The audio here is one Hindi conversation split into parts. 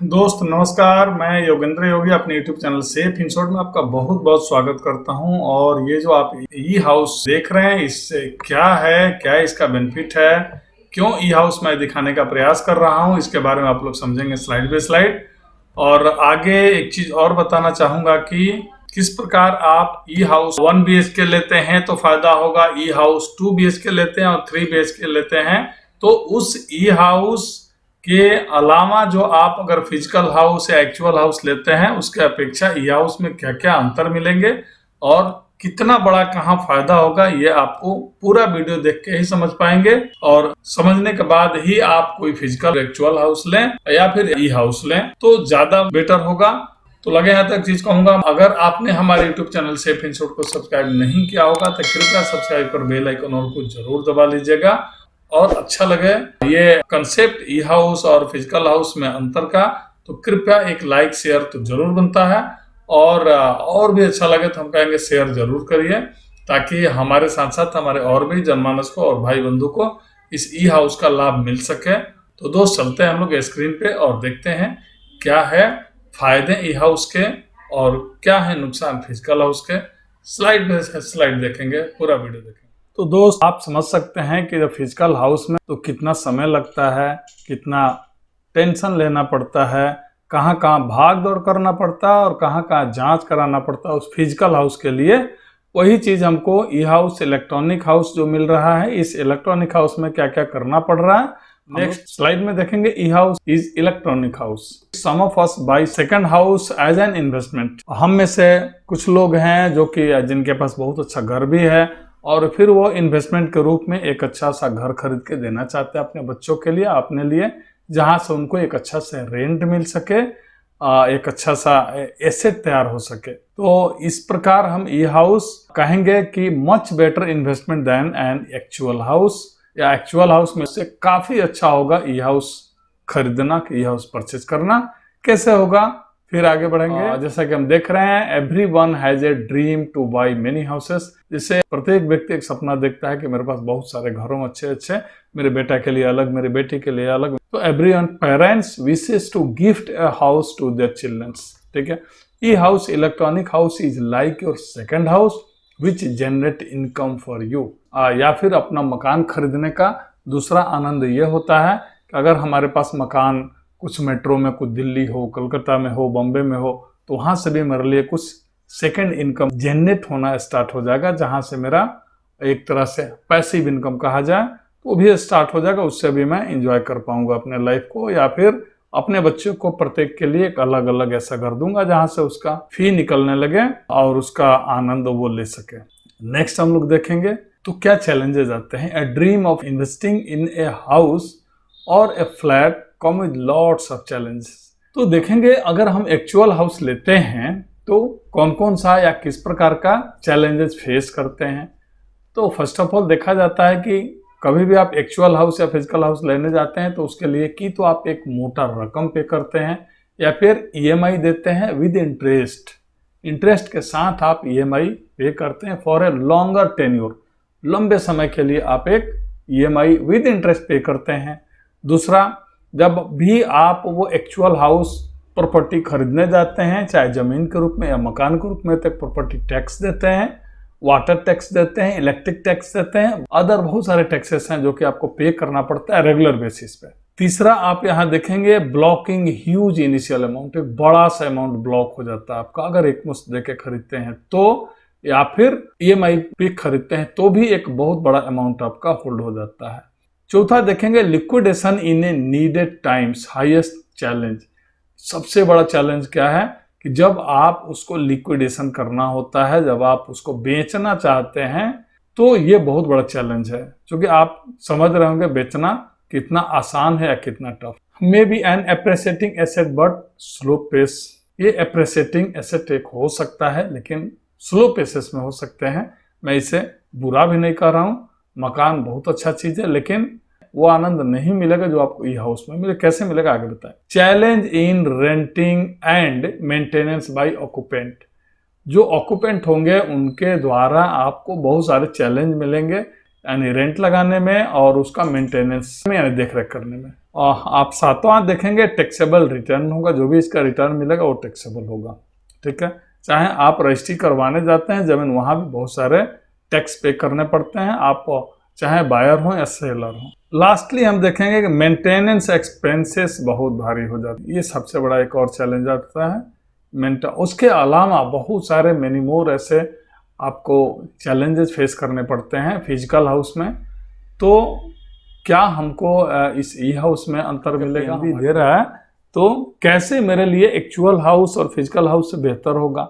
दोस्त नमस्कार, मैं योगेंद्र योगी अपने YouTube channel safe in short में आपका बहुत बहुत स्वागत करता हूं। और ये जो आप ई हाउस देख रहे हैं, इससे क्या है, क्या इसका बेनिफिट है, क्यों ई हाउस मैं दिखाने का प्रयास कर रहा हूं, इसके बारे में आप लोग समझेंगे स्लाइड बाय स्लाइड। और आगे एक चीज और बताना चाहूंगा कि किस प्रकार आप ई हाउस 1 BHK लेते हैं तो फायदा होगा, ई हाउस 2 BHK लेते हैं और 3 BHK लेते हैं तो उस ई हाउस के अलावा जो आप अगर फिजिकल हाउस या एक्चुअल हाउस लेते हैं उसके अपेक्षा ई हाउस में क्या क्या अंतर मिलेंगे और कितना बड़ा कहाँ फायदा होगा, ये आपको पूरा वीडियो देख के ही समझ पाएंगे। और समझने के बाद ही आप कोई फिजिकल एक्चुअल हाउस लें या फिर ई हाउस लें तो ज्यादा बेटर होगा। तो लगे यहाँ तक चीज कहूंगा, अगर आपने हमारे YouTube channel safe in short को सब्सक्राइब नहीं किया होगा तो कृपया सब्सक्राइब कर बेल आइकन और को जरूर दबा लीजिएगा। और अच्छा लगे ये कंसेप्ट ई हाउस और फिजिकल हाउस में अंतर का तो कृपया एक लाइक शेयर तो जरूर बनता है। और भी अच्छा लगे तो हम कहेंगे शेयर जरूर करिए, ताकि हमारे साथ साथ हमारे और भी जनमानस को और भाई बंधु को इस ई हाउस का लाभ मिल सके। तो दोस्त चलते हैं हम लोग स्क्रीन पे और देखते हैं क्या है फायदे ई हाउस के और क्या है नुकसान फिजिकल हाउस के। स्लाइड बाय स्लाइड देखेंगे, पूरा वीडियो देखेंगे। तो दोस्त आप समझ सकते हैं कि जब फिजिकल हाउस में तो कितना समय लगता है, कितना टेंशन लेना पड़ता है, कहाँ कहाँ भाग दौड़ करना पड़ता है और कहाँ कहाँ जांच कराना पड़ता है उस फिजिकल हाउस के लिए। वही चीज हमको ई हाउस इलेक्ट्रॉनिक हाउस जो मिल रहा है, इस इलेक्ट्रॉनिक हाउस में क्या क्या करना पड़ रहा है नेक्स्ट स्लाइड में देखेंगे। E house is electronic house. Some of us buy second house as an investment. हम में से कुछ लोग हैं जो कि जिनके पास बहुत अच्छा घर भी है और फिर वो इन्वेस्टमेंट के रूप में एक अच्छा सा घर खरीद के देना चाहते हैं अपने बच्चों के लिए, अपने लिए, जहां से उनको एक अच्छा सा रेंट मिल सके, एक अच्छा सा एसेट तैयार हो सके। तो इस प्रकार हम ई हाउस कहेंगे कि much better investment than an actual house, या एक्चुअल हाउस में से काफी अच्छा होगा ई हाउस खरीदना, ई हाउस परचेज करना। कैसे होगा फिर आगे बढ़ेंगे। जैसा कि हम देख रहे हैं, everyone has a dream to buy many houses. जिससे प्रत्येक व्यक्ति एक सपना देखता है कि मेरे पास बहुत सारे घरों अच्छे अच्छे, मेरे बेटा के लिए अलग, मेरी बेटी के लिए अलग। तो everyone parents wishes to gift a house to their childrens. ठीक है, E house electronic house is like your second house which generate income for you. या फिर अपना मकान खरीदने का दूसरा आनंद ये होता है कि अगर हमारे पास मकान कुछ मेट्रो में, कुछ दिल्ली हो, कलकत्ता में हो, बॉम्बे में हो, तो वहां से भी मेरे लिए कुछ सेकंड इनकम जनरेट होना स्टार्ट हो जाएगा, जहां से मेरा एक तरह से पैसिव इनकम कहा जाए वो भी स्टार्ट हो जाएगा। उससे भी मैं एंजॉय कर पाऊंगा अपने लाइफ को, या फिर अपने बच्चों को प्रत्येक के लिए एक अलग अलग ऐसा घर दूंगा जहां से उसका फी निकलने लगे और उसका आनंद वो ले सके। नेक्स्ट हम लोग देखेंगे तो क्या चैलेंजेस आते हैं। A dream of investing in a house और a flat come with lots of challenges. तो देखेंगे अगर हम एक्चुअल हाउस लेते हैं तो कौन कौन सा या किस प्रकार का चैलेंजेस फेस करते हैं। तो फर्स्ट ऑफ ऑल देखा जाता है कि कभी भी आप एक्चुअल हाउस या फिजिकल हाउस लेने जाते हैं तो उसके लिए कि तो आप एक मोटा रकम पे करते हैं या फिर ईएमआई देते हैं विद इंटरेस्ट। इंटरेस्ट के साथ आप ईएमआई पे करते हैं फॉर ए लॉन्गर टेन्योर। लंबे समय के लिए आप एक ईएमआई विद इंटरेस्ट पे करते हैं। दूसरा, जब भी आप वो एक्चुअल हाउस प्रॉपर्टी खरीदने जाते हैं, चाहे जमीन के रूप में या मकान के रूप में, तो प्रॉपर्टी टैक्स देते हैं, वाटर टैक्स देते हैं, इलेक्ट्रिक टैक्स देते हैं, अदर बहुत सारे टैक्सेस हैं जो कि आपको पे करना पड़ता है रेगुलर बेसिस पे। तीसरा, आप यहाँ देखेंगे ब्लॉकिंग ह्यूज इनिशियल अमाउंट, एक बड़ा सा अमाउंट ब्लॉक हो जाता है आपका अगर एक मुश्त देके खरीदते हैं तो, या फिर ईएमआई पे खरीदते हैं तो भी एक बहुत बड़ा अमाउंट आपका होल्ड हो जाता है। चौथा देखेंगे लिक्विडेशन इन ए नीडेड टाइम्स, हाईएस्ट चैलेंज। सबसे बड़ा चैलेंज क्या है कि जब आप उसको लिक्विडेशन करना होता है, जब आप उसको बेचना चाहते हैं तो ये बहुत बड़ा चैलेंज है, क्योंकि आप समझ रहे होंगे बेचना कितना आसान है या कितना tough. May be an appreciating asset but slow pace. ये एप्रिसिएटिंग एसेट एक हो सकता है लेकिन स्लो पेसेस में हो सकते हैं। मैं इसे बुरा भी नहीं कर रहा हूँ, मकान बहुत अच्छा चीज है, लेकिन वो आनंद नहीं मिलेगा जो आपको ई हाउस में मिले। कैसे मिलेगा आगे बताएं। Challenge in renting and maintenance by occupant. जो ऑक्यूपेंट होंगे उनके द्वारा आपको बहुत सारे चैलेंज मिलेंगे, यानी रेंट लगाने में और उसका मेंटेनेंस में, यानी देख रेख करने में। आप सातवां देखेंगे टैक्सेबल रिटर्न होगा, जो भी इसका रिटर्न मिलेगा वो टैक्सेबल होगा। ठीक है, चाहे आप रजिस्ट्री करवाने जाते हैं जमीन, वहां भी बहुत सारे टैक्स पे करने पड़ते हैं, आप चाहे बायर हो या सेलर हो। लास्टली हम देखेंगे कि मेंटेनेंस एक्सपेंसेस बहुत भारी हो जाती है, ये सबसे बड़ा एक और चैलेंज आता है। उसके अलावा बहुत सारे मेनी मोर ऐसे आपको चैलेंजेस फेस करने पड़ते हैं फिजिकल हाउस में। तो क्या हमको इस ई हाउस में अंतर मिलेगा भी दे रहा है, तो कैसे मेरे लिए एक्चुअल हाउस और फिजिकल हाउस से बेहतर होगा,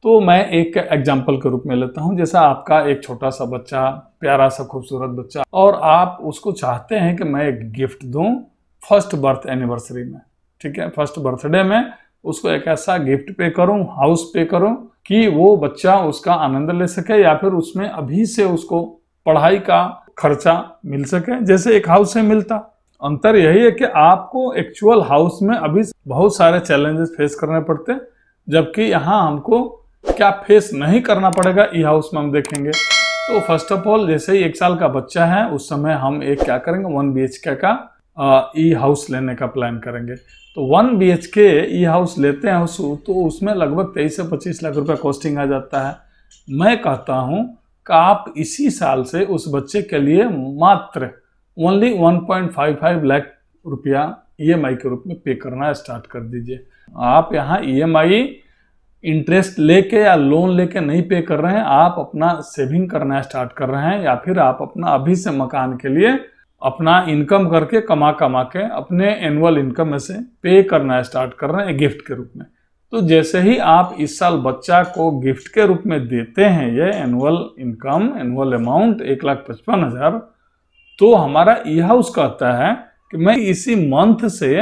तो मैं एक एग्जांपल के रूप में लेता हूं। जैसा आपका एक छोटा सा बच्चा, प्यारा सा खूबसूरत बच्चा, और आप उसको चाहते हैं कि मैं एक गिफ्ट दूं फर्स्ट बर्थ एनिवर्सरी में। ठीक है, फर्स्ट बर्थडे में उसको एक ऐसा गिफ्ट पे करूं, हाउस पे करूं कि वो बच्चा उसका आनंद ले सके, या फिर उसमें अभी से उसको पढ़ाई का खर्चा मिल सके जैसे एक हाउस से मिलता। अंतर यही है कि आपको एक्चुअल हाउस में अभी बहुत सारे चैलेंजेस फेस करने पड़ते, जबकि यहाँ हमको क्या फेस नहीं करना पड़ेगा ई हाउस में हम देखेंगे। तो फर्स्ट ऑफ ऑल, जैसे ही 1 साल का बच्चा है उस समय हम एक क्या करेंगे, 1 BHK का ई हाउस लेने का प्लान करेंगे। तो 1 BHK ई हाउस लेते हैं तो उसमें लगभग 23 से 25 लाख रुपया कॉस्टिंग आ जाता है। मैं कहता हूँ कि आप इसी साल से उस बच्चे के लिए मात्र ओनली 1.55 लाख रुपया EMI के रूप में पे करना स्टार्ट कर दीजिए। आप यहाँ EMI इंटरेस्ट लेके या लोन लेके नहीं पे कर रहे हैं, आप अपना सेविंग करना स्टार्ट कर रहे हैं, या फिर आप अपना अभी से मकान के लिए अपना इनकम करके कमा के अपने एनुअल इनकम में से पे करना स्टार्ट कर रहे हैं गिफ्ट के रूप में। तो जैसे ही आप इस साल बच्चा को गिफ्ट के रूप में देते हैं ये एनुअल इनकम, एनुअल अमाउंट 1,55,000, तो हमारा ई हाउस कहता है कि मैं इसी मंथ से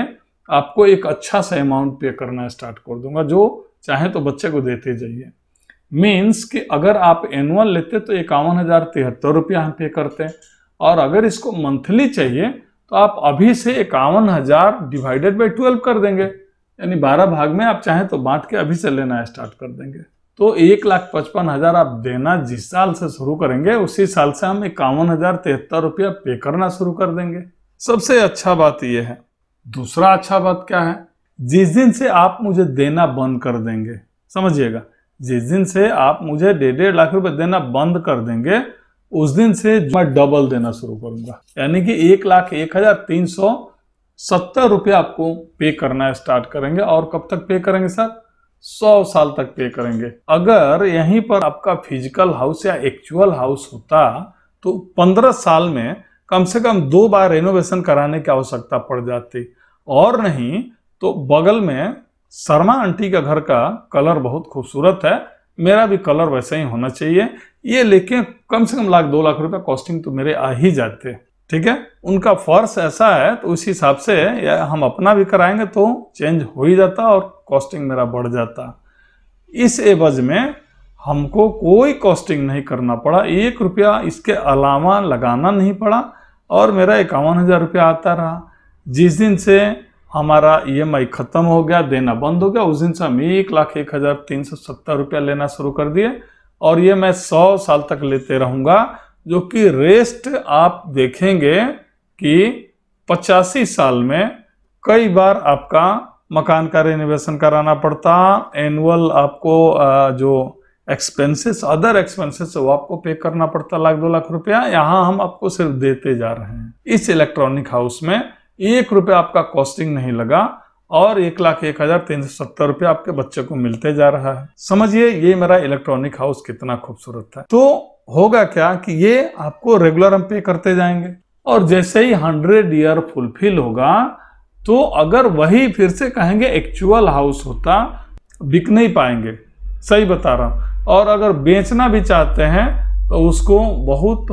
आपको एक अच्छा सा अमाउंट पे करना स्टार्ट कर दूंगा, जो चाहे तो बच्चे को देते जाइए। मीन्स कि अगर आप एनुअल लेते तो 51,073 रुपया हम पे करते हैं, और अगर इसको मंथली चाहिए तो आप अभी से 51,000 डिवाइडेड बाई 12 कर देंगे, यानी 12 भाग में आप चाहें तो बांट के अभी से लेना स्टार्ट कर देंगे। तो 1,55,000 आप देना जिस साल से शुरू करेंगे उसी साल से हम 51,073 रुपया पे करना शुरू कर देंगे। सबसे अच्छा बात यह है। दूसरा अच्छा बात क्या है, जिस दिन से आप मुझे देना बंद कर देंगे, समझिएगा, जिस दिन से आप मुझे 1.5 लाख रुपए देना बंद कर देंगे उस दिन से मैं डबल देना शुरू करूंगा, यानी कि 1,01,370 रुपया आपको पे करना स्टार्ट करेंगे। और कब तक पे करेंगे सर? 100 साल तक पे करेंगे। अगर यहीं पर आपका फिजिकल हाउस या एक्चुअल हाउस होता तो 15 साल में कम से कम 2 बार रेनोवेशन कराने की आवश्यकता पड़ जाती, और नहीं तो बगल में शर्मा आंटी का घर का कलर बहुत खूबसूरत है, मेरा भी कलर वैसे ही होना चाहिए, ये लेके कम से कम 1,00,000-2 लाख रुपए कॉस्टिंग तो मेरे आ ही जाते। ठीक है, उनका फर्श ऐसा है तो उस हिसाब से या हम अपना भी कराएंगे तो चेंज हो ही जाता और कॉस्टिंग मेरा बढ़ जाता। इस एवज में हमको कोई कॉस्टिंग नहीं करना पड़ा, 1 रुपया इसके अलावा लगाना नहीं पड़ा, और मेरा 51,000 रुपया आता रहा। जिस दिन से हमारा EMI खत्म हो गया, देना बंद हो गया, उस दिन से हम 1,01,370 रुपया लेना शुरू कर दिए, और ये मैं 100 साल तक लेते रहूंगा, जो कि रेस्ट आप देखेंगे कि 85 साल में कई बार आपका मकान का रेनोवेशन कराना पड़ता, एनुअल आपको जो एक्सपेंसेस, अदर एक्सपेंसेस वो आपको पे करना पड़ता 1,00,000-2 लाख रुपया। यहाँ हम आपको सिर्फ देते जा रहे हैं। इस इलेक्ट्रॉनिक हाउस में 1 रुपया आपका कॉस्टिंग नहीं लगा, और 1,01,370 रुपया आपके बच्चे को मिलते जा रहा है। समझिए ये मेरा इलेक्ट्रॉनिक हाउस कितना खूबसूरत है। तो होगा क्या कि ये आपको रेगुलर हम पे करते जाएंगे, और जैसे ही 100 ईयर फुलफिल होगा तो अगर वही फिर से कहेंगे एक्चुअल हाउस होता, बिक नहीं पाएंगे, सही बता रहा हूं। और अगर बेचना भी चाहते हैं तो उसको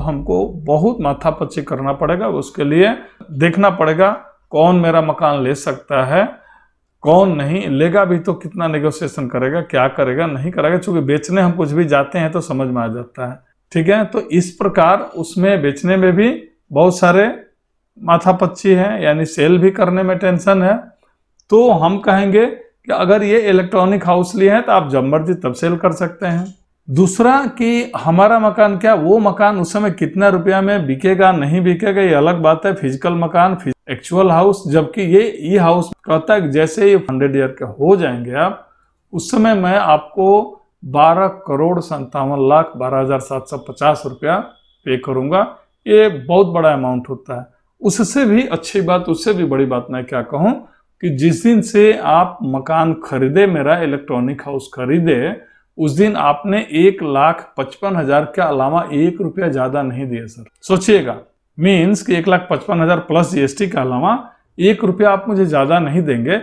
हमको बहुत माथापच्ची करना पड़ेगा। उसके लिए देखना पड़ेगा कौन मेरा मकान ले सकता है, कौन नहीं लेगा, भी तो कितना नेगोशिएशन करेगा, क्या करेगा, नहीं करेगा। चूंकि बेचने हम कुछ भी जाते हैं तो समझ में आ जाता है। ठीक है, तो इस प्रकार उसमें बेचने में भी बहुत सारे माथापच्ची है, यानी सेल भी करने में टेंशन है। तो हम कहेंगे कि अगर ये इलेक्ट्रॉनिक हाउस लिए हैं तो आप जब मर्जी तब सेल कर सकते हैं। दूसरा कि हमारा मकान क्या, वो मकान उस समय कितना रुपया में बिकेगा नहीं बिकेगा ये अलग बात है। फिजिकल मकान एक्चुअल हाउस, जबकि ये ई हाउस कहता है कि जैसे ये 100 ईयर के हो जाएंगे आप, उस समय मैं आपको 12,57,12,750 रुपया पे करूंगा। ये बहुत बड़ा अमाउंट होता है। उससे भी अच्छी बात, उससे भी बड़ी बात मैं क्या कहूँ कि जिस दिन से आप मकान खरीदे, मेरा इलेक्ट्रॉनिक हाउस खरीदे, उस दिन आपने 1,55,000 के अलावा 1 रुपया ज्यादा नहीं दिया सर। सोचिएगा, मीन्स कि 1,55,000 प्लस जीएसटी के अलावा 1 रुपया आप मुझे ज्यादा नहीं देंगे।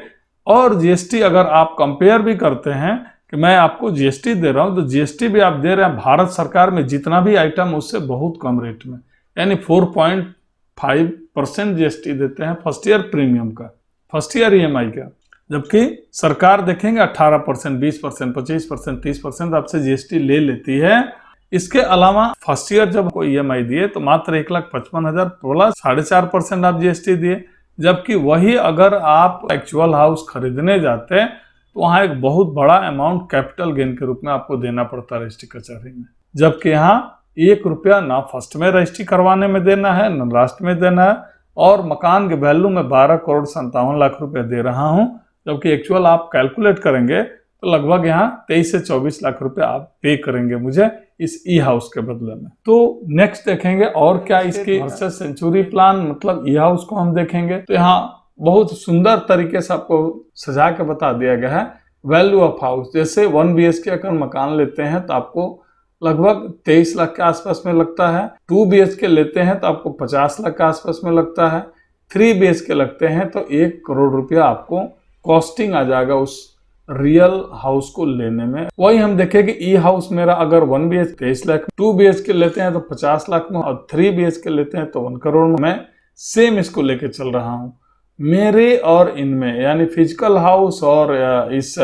और जीएसटी अगर आप कंपेयर भी करते हैं कि मैं आपको जीएसटी दे रहा हूं, तो जीएसटी भी आप दे रहे हैं भारत सरकार में जितना भी आइटम उससे बहुत कम रेट में, यानी 4.5% जीएसटी देते हैं फर्स्ट ईयर प्रीमियम का, फर्स्ट ईयर ईएमआई का। जबकि सरकार देखेंगे 18%, 20%, 25%, 30% आपसे जीएसटी ले लेती है। इसके अलावा फर्स्ट ईयर जब कोई ईएमआई दिए तो मात्र 1,55,000 प्लस 4.5% आप जीएसटी दिए। जबकि वही अगर आप एक्चुअल हाउस खरीदने जाते हैं तो वहां एक बहुत बड़ा अमाउंट कैपिटल गेन के रूप में आपको देना पड़ता है रजिस्ट्री कचहरी में। जबकि यहाँ 1 रुपया ना फर्स्ट में रजिस्ट्री करवाने में देना है, ना लास्ट में देना है, और मकान के वैल्यू में 12,57,00,000 रुपया दे रहा हूँ। जबकि एक्चुअल आप कैलकुलेट करेंगे तो लगभग यहाँ 23 से 24 लाख रुपए आप पे करेंगे मुझे इस ई हाउस के बदले में। तो नेक्स्ट देखेंगे और क्या इसकी वर्सेस सेंचुरी प्लान, मतलब ई हाउस को हम देखेंगे तो यहाँ बहुत सुंदर तरीके से आपको सजा के बता दिया गया है वैल्यू ऑफ हाउस। जैसे 1 BHK अगर मकान लेते हैं तो आपको लगभग 23 लाख के आसपास में लगता है। 2 BHK लेते हैं तो आपको 50 लाख के आसपास में लगता है। 3 BHK लगते हैं तो 1 करोड़ रुपया आपको कॉस्टिंग आ जाएगा उस रियल हाउस को लेने में। वही हम देखें कि ई हाउस मेरा अगर 1 BHK 23 लाख, 2 BHK लेते हैं तो 50 लाख में, और 3 BHK लेते हैं तो 1 करोड़ में। मैं सेम इसको लेके चल रहा हूँ। मेरे और इनमें यानी फिजिकल हाउस और इस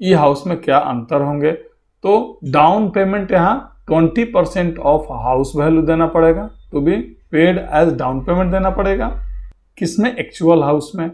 ई हाउस में क्या अंतर होंगे? तो डाउन पेमेंट यहाँ 20% ऑफ हाउस वैल्यू देना पड़ेगा, to be paid as down payment देना पड़ेगा। किसमें? एक्चुअल हाउस में।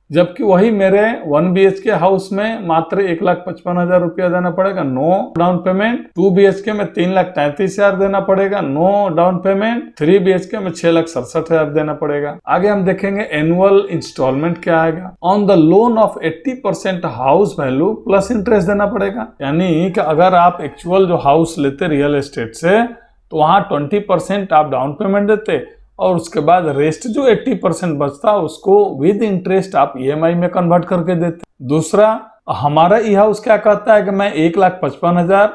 जबकि वही मेरे 1 BHK हाउस में मात्र 1,55,000 रुपया देना पड़ेगा, नो डाउन पेमेंट। 2 BHK में 3,33,000 देना पड़ेगा, नो डाउन पेमेंट। 3 BHK में 6,67,000 देना पड़ेगा। आगे हम देखेंगे एनुअल इंस्टॉलमेंट क्या आएगा। On the loan of 80% house value plus interest देना पड़ेगा। यानी कि अगर आप एक्चुअल जो हाउस लेते रियल एस्टेट से तो वहां 20% आप डाउन पेमेंट देते और उसके बाद रेस्ट जो 80% बचता उसको विद इंटरेस्ट आप ईएमआई में कन्वर्ट करके देते। दूसरा, हमारा ई हाउस क्या कहता है कि मैं 1,55,000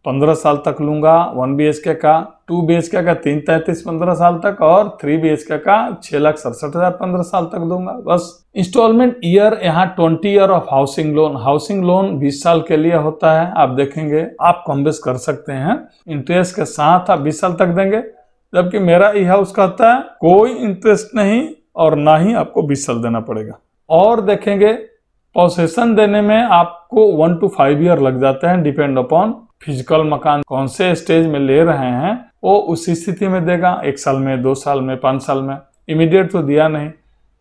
15 साल तक लूंगा 1 BHK का, 2 BHK का 3,33 15 साल तक, और 3 BHK का 6,67,000 15 साल तक दूंगा बस। इंस्टॉलमेंट ईयर यहाँ 20 year of housing loan. Housing loan 20 साल के लिए होता है। आप देखेंगे आप कम बेस कर सकते हैं, इंटरेस्ट के साथ आप 20 साल तक देंगे। जबकि मेरा ई हाउस कहता है कोई इंटरेस्ट नहीं और ना ही आपको 20 साल देना पड़ेगा। और देखेंगे पोसेशन देने में आपको 1 to 5 ईयर लग जाते हैं, डिपेंड अपॉन फिजिकल मकान कौन से स्टेज में ले रहे हैं वो उसी स्थिति में देगा, 1 साल में, 2 साल में, 5 साल में। इमीडिएट तो दिया नहीं।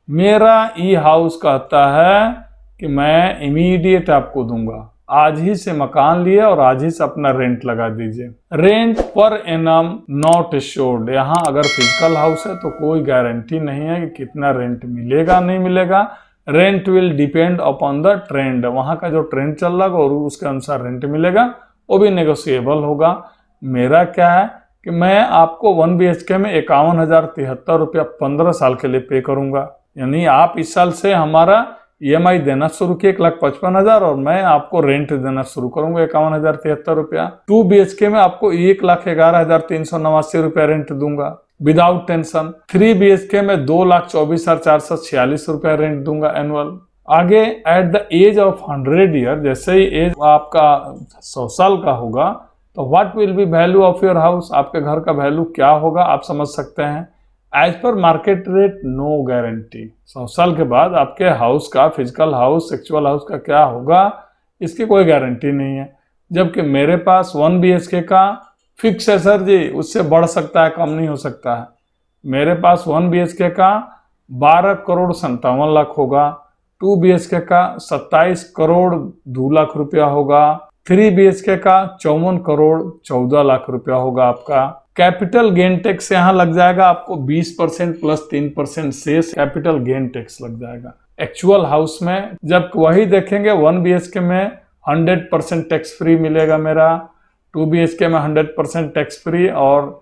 मेरा ई हाउस कहता है कि मैं इमीडिएट आपको दूंगा, आज ही से मकान लिए और आज ही से अपना रेंट लगा दीजिए। Rent per annum not assured. यहाँ अगर फिजिकल हाउस है तो कोई गारंटी नहीं है कि कितना रेंट मिलेगा नहीं मिलेगा। Rent will depend upon the trend. वहाँ का जो ट्रेंड चल रहा है और उसके अनुसार रेंट मिलेगा, वो भी नेगोशिएबल होगा। मेरा क्या है कि मैं आपको 1 BHK में 51,073 रुपया 15 साल के लिए पे करूंगा। यानी आप इस साल से हमारा ईएमआई देना शुरू किए 1,55,000 और मैं आपको रेंट देना शुरू करूंगा 51,073 रुपया। 2 BHK में आपको 1,11,389 रुपया रेंट दूंगा विदाउट टेंशन। 3 BHK में 2,24,446 रुपया रेंट दूंगा एनुअल। आगे at the age of 100 year, जैसे ही एज आपका 100 साल का होगा तो what will be value of your house, आपके घर का वैल्यू क्या होगा आप समझ सकते हैं। As per market rate no guarantee. 100 साल के बाद आपके हाउस का, फिजिकल हाउस, एक्चुअल हाउस का क्या होगा इसकी कोई गारंटी नहीं है। जबकि मेरे पास 1 BHK का फिक्स है सर जी, उससे बढ़ सकता है, कम नहीं हो सकता है। मेरे पास 1 BHK का 12,57,00,000 होगा, 2 BHK का 27 करोड़ 2 लाख रुपया होगा, 3 BHK का 54 करोड़ 14 लाख रुपया होगा आपका। कैपिटल गेन टैक्स यहाँ लग जाएगा आपको 20% प्लस 3% से कैपिटल गेन टैक्स लग जाएगा एक्चुअल हाउस में। जब वही देखेंगे 1 BHK में 100% टैक्स फ्री मिलेगा मेरा, 2 BHK में 100% टैक्स फ्री, और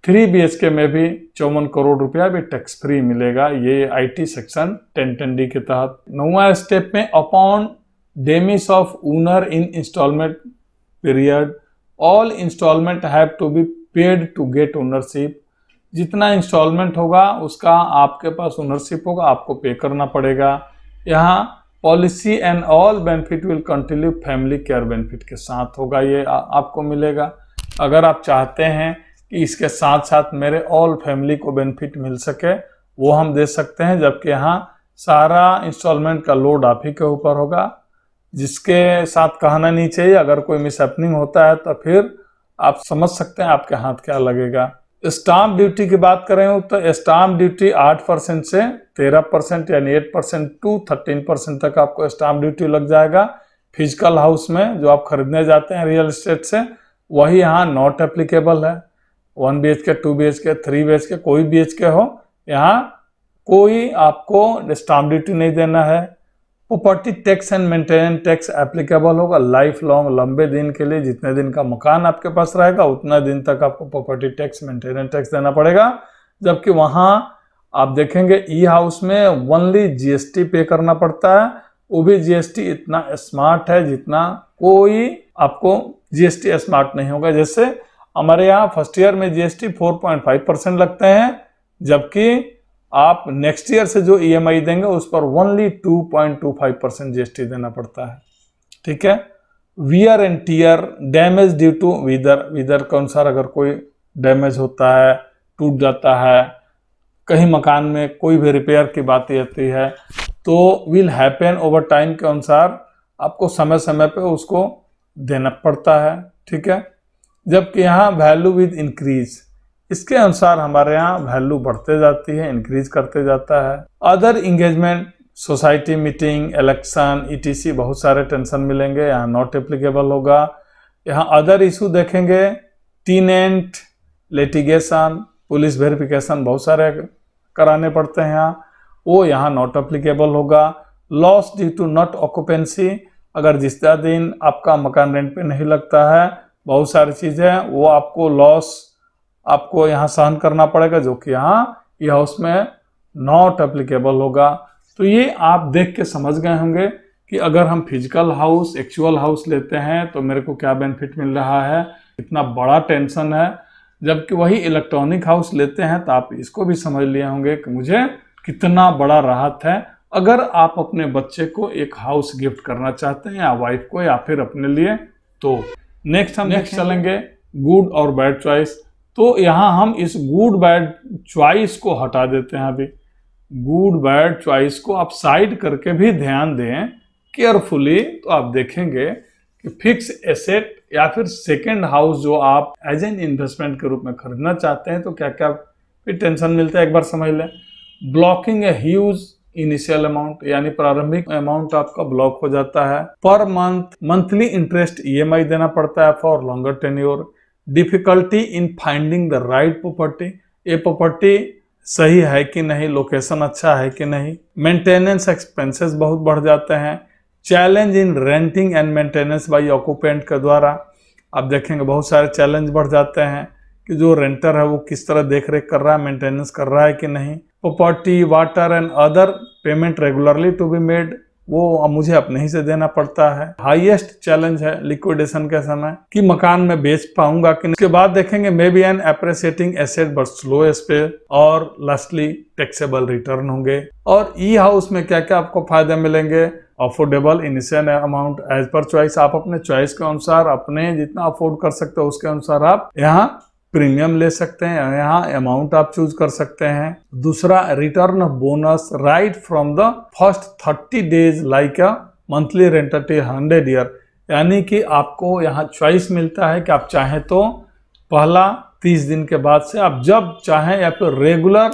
3 BHK में भी 54 करोड़ रुपया भी टैक्स फ्री मिलेगा, ये IT सेक्शन 1010D के तहत। 9वां स्टेप में upon demise of owner in instalment period all instalment have to be paid to get ownership. जितना इंस्टॉलमेंट होगा उसका आपके पास ओनरशिप होगा, आपको पे करना पड़ेगा। यहाँ policy and all benefit will continue family care benefit के साथ होगा, ये आपको मिलेगा। अगर आप चाहते हैं कि इसके साथ साथ मेरे ऑल फैमिली को बेनिफिट मिल सके, वो हम दे सकते हैं, जबकि यहाँ सारा इंस्टॉलमेंट का लोड आप ही के ऊपर होगा, जिसके साथ कहना नहीं चाहिए। अगर कोई मिसहैपनिंग होता है तो फिर आप समझ सकते हैं आपके हाथ क्या लगेगा। स्टाम्प ड्यूटी की बात करें तो स्टाम्प ड्यूटी 8% से 13% यानी 8% टू 13% तक आपको स्टाम्प ड्यूटी लग जाएगा। फिजिकल हाउस में जो आप खरीदने जाते हैं रियल एस्टेट से, वही यहाँ नॉट एप्लीकेबल है। 1 BHK 2 BHK 3 BHK कोई BHK हो, यहाँ कोई आपको स्टाम्प ड्यूटी नहीं देना है। Property tax and maintenance tax applicable होगा लाइफ लॉन्ग, लंबे दिन के लिए। जितने दिन का मकान आपके पास रहेगा उतना दिन तक आपको प्रॉपर्टी टैक्स मेंटेनेंस टैक्स देना पड़ेगा। जबकि वहाँ आप देखेंगे ई हाउस में ओनली GST पे करना पड़ता है, वो भी GST इतना स्मार्ट है जितना कोई आपको GST स्मार्ट नहीं होगा। जैसे हमारे यहाँ फर्स्ट ईयर में GST 4.5% लगते हैं, जबकि आप नेक्स्ट ईयर से जो EMI देंगे उस पर ओनली 2.25% GST देना पड़ता है। ठीक है। Wear and tear damage due to weather के अनुसार अगर कोई डैमेज होता है, टूट जाता है, कहीं मकान में कोई भी रिपेयर की बात आती है, तो विल हैपन ओवर टाइम के अनुसार आपको समय समय पे उसको देना पड़ता है। ठीक है। जबकि यहाँ वैल्यू विद इंक्रीज, इसके अनुसार हमारे यहाँ वैल्यू बढ़ते जाती है, इंक्रीज करते जाता है। Other engagement, society meeting, election, ETC बहुत सारे टेंशन मिलेंगे, यहाँ नॉट एप्लीकेबल होगा। यहाँ अदर इशू देखेंगे, टीनेंट लिटिगेशन, पुलिस वेरिफिकेशन बहुत सारे कराने पड़ते हैं यहाँ, वो यहाँ नॉट एप्लीकेबल होगा। Loss due to not occupancy, अगर जिस दिन आपका मकान रेंट पे नहीं लगता है, बहुत सारी चीज़ें वो आपको लॉस आपको यहाँ सहन करना पड़ेगा, जो कि यहाँ ये हाउस में नॉट एप्लीकेबल होगा। तो ये आप देख के समझ गए होंगे कि अगर हम फिजिकल हाउस एक्चुअल हाउस लेते हैं तो मेरे को क्या बेनिफिट मिल रहा है, इतना बड़ा टेंशन है। जबकि वही इलेक्ट्रॉनिक हाउस लेते हैं तो आप इसको भी समझ लिए होंगे कि मुझे कितना बड़ा राहत है। अगर आप अपने बच्चे को एक हाउस गिफ्ट करना चाहते हैं, या वाइफ को, या फिर अपने लिए, तो नेक्स्ट हम चलेंगे गुड और बैड चॉइस। तो यहाँ हम इस गुड बैड चॉइस को हटा देते हैं। अभी गुड बैड चॉइस को आप साइड करके भी ध्यान दें केयरफुली, तो आप देखेंगे कि फिक्स एसेट या फिर सेकंड हाउस जो आप एज एन इन्वेस्टमेंट के रूप में खरीदना चाहते हैं, तो क्या क्या फिर टेंशन मिलता है एक बार समझ लें। Blocking a huge initial amount, यानी प्रारंभिक अमाउंट आपका ब्लॉक हो जाता है। पर मंथली इंटरेस्ट EMI देना पड़ता है for longer tenure. Difficulty in finding the right property, ये प्रॉपर्टी सही है कि नहीं, लोकेशन अच्छा है कि नहीं। मेंटेनेंस एक्सपेंसेस बहुत बढ़ जाते हैं। Challenge in renting and maintenance by occupant के द्वारा, आप देखेंगे बहुत सारे चैलेंज बढ़ जाते हैं कि जो रेंटर है वो किस तरह देख रेख कर रहा है, मेंटेनेंस कर रहा है कि नहीं। Property, water and other payment regularly to be made, वो अब मुझे अपने ही से देना पड़ता है। हाईएस्ट चैलेंज है लिक्विडेशन के समय कि मकान में बेच पाऊंगा कि नहीं। उसके बाद देखेंगे may be an appreciating asset but slow space, और लास्टली टैक्सेबल रिटर्न होंगे। और ई हाउस में क्या क्या आपको फायदे मिलेंगे, affordable initial amount as per choice, आप अपने चॉइस के अनुसार अपने जितना अफोर्ड कर सकते हो उसके अनुसार आप यहाँ प्रीमियम ले सकते हैं, यहाँ अमाउंट आप चूज कर सकते हैं। दूसरा, return of bonus right from the first 30 days like a monthly rent till 100 year, यानी कि आपको यहाँ चॉइस मिलता है कि आप चाहें तो पहला 30 दिन के बाद से आप जब चाहें, या फिर रेगुलर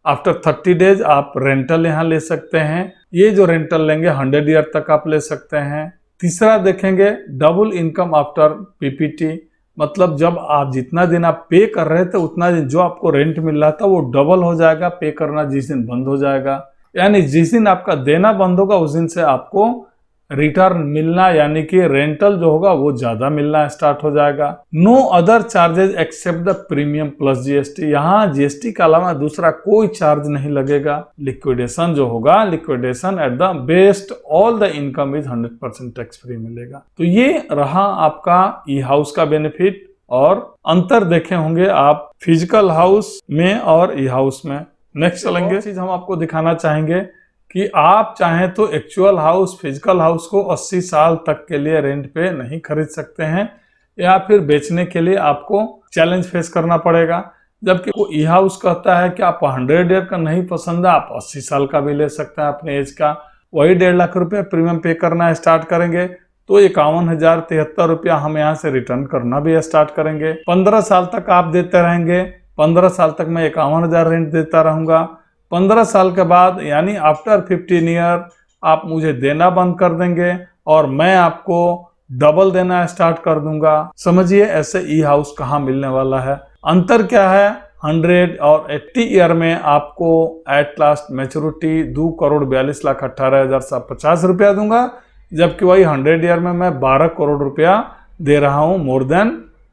आफ्टर 30 डेज आप रेंटल यहाँ ले सकते हैं। ये जो रेंटल लेंगे 100 ईयर तक आप ले सकते हैं। तीसरा देखेंगे, डबल इनकम आफ्टर PPT, मतलब जब आप जितना दिन आप पे कर रहे थे उतना दिन जो आपको रेंट मिल रहा था वो डबल हो जाएगा पे करना जिस दिन बंद हो जाएगा। यानी जिस दिन आपका देना बंद होगा उस दिन से आपको रिटर्न मिलना यानी कि रेंटल जो होगा वो ज्यादा मिलना स्टार्ट हो जाएगा। No other charges except the premium plus GST. यहाँ जीएसटी के अलावा दूसरा कोई चार्ज नहीं लगेगा। लिक्विडेशन जो होगा liquidation at the best all the income is 100% tax free मिलेगा। तो ये रहा आपका ई हाउस का बेनिफिट और अंतर देखे होंगे आप फिजिकल हाउस में और ई हाउस में। नेक्स्ट चलेंगे चीज हम आपको दिखाना चाहेंगे कि आप चाहें तो एक्चुअल हाउस फिजिकल हाउस को 80 साल तक के लिए रेंट पे नहीं खरीद सकते हैं या फिर बेचने के लिए आपको चैलेंज फेस करना पड़ेगा। जबकि वो ई हाउस कहता है कि आप 100 ईयर का नहीं पसंद है आप 80 साल का भी ले सकते हैं अपने एज का। वही 1.5 लाख रुपए प्रीमियम पे करना स्टार्ट करेंगे तो 51,073 रुपया हम यहाँ से रिटर्न करना भी स्टार्ट करेंगे। 15 साल तक आप देते रहेंगे। 15 साल तक मैं 51,000 रेंट देता रहूंगा। 15 साल के बाद यानी आफ्टर 15 ईयर आप मुझे देना बंद कर देंगे और मैं आपको डबल देना स्टार्ट कर दूंगा। समझिए ऐसे ई हाउस कहाँ मिलने वाला है। अंतर क्या है 100 और 80 ईयर में आपको एट लास्ट मैच्योरिटी 2,42,18,750 रुपया दूंगा, जबकि वही 100 ईयर में मैं 12 करोड़ रुपया दे रहा हूँ, मोर देन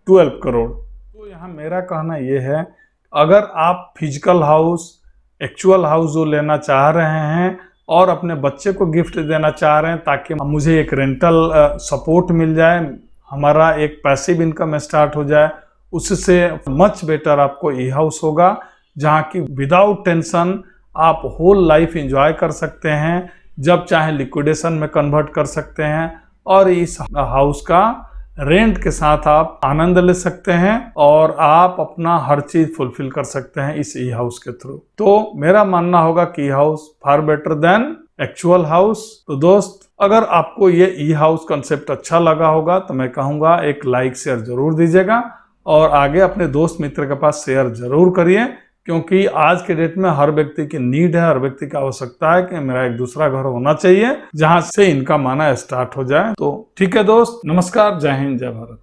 12 करोड़। तो यहाँ मेरा कहना ये है अगर आप फिजिकल हाउस एक्चुअल हाउस जो लेना चाह रहे हैं और अपने बच्चे को गिफ्ट देना चाह रहे हैं ताकि मुझे एक रेंटल सपोर्ट मिल जाए, हमारा एक पैसिव इनकम स्टार्ट हो जाए, उससे मच बेटर आपको ई हाउस होगा जहाँ की विदाउट टेंशन आप होल लाइफ एंजॉय कर सकते हैं। जब चाहे लिक्विडेशन में कन्वर्ट कर सकते हैं और इस हाउस का रेंट के साथ आप आनंद ले सकते हैं और आप अपना हर चीज फुलफिल कर सकते हैं इस ई हाउस के थ्रू। तो मेरा मानना होगा कि E house far better than actual house. तो दोस्त अगर आपको ये ई हाउस कंसेप्ट अच्छा लगा होगा तो मैं कहूँगा एक लाइक शेयर जरूर दीजिएगा और आगे अपने दोस्त मित्र के पास शेयर जरूर करिए, क्योंकि आज के डेट में हर व्यक्ति की नीड है, हर व्यक्ति की आवश्यकता है कि मेरा एक दूसरा घर होना चाहिए जहां से इनकम आना स्टार्ट हो जाए। तो ठीक है दोस्त, नमस्कार, जय हिंद, जय भारत।